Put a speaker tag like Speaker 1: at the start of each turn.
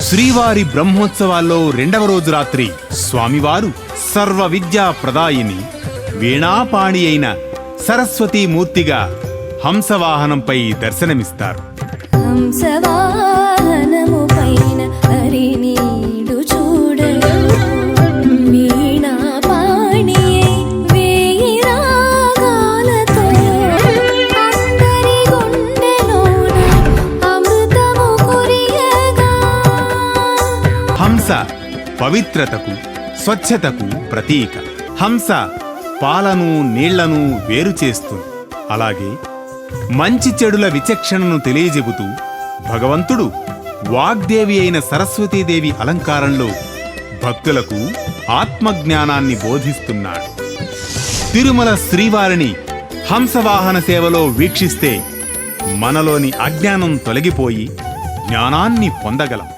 Speaker 1: శ్రీవారి బ్రహ్మోత్సవాల్లో రెండవ రోజు రాత్రి స్వామివారు సర్వ విద్యా ప్రదాయిని వీణాపాణి అయిన సరస్వతీమూర్తిగా హంసవాహనంపై దర్శనమిస్తారు.
Speaker 2: హంసవాహనము పైన హరినీడు చూడలు వీణాపాణి వేయి రాగాలతో అందరి గుండెలోన అమృతము కురియగా.
Speaker 1: హంస పవిత్రతకు స్వచ్ఛతకు ప్రతీక. హంస పాలను నీళ్లను వేరు చేస్తుంది. అలాగే మంచి చెడుల విచక్షణను తెలియజెబుతూ భగవంతుడు వాగ్దేవి అయిన సరస్వతీదేవి అలంకారంలో భక్తులకు ఆత్మజ్ఞానాన్ని బోధిస్తున్నాడు. తిరుమల శ్రీవారిని హంసవాహన సేవలో వీక్షిస్తే మనలోని అజ్ఞానం తొలగిపోయి జ్ఞానాన్ని పొందగలం.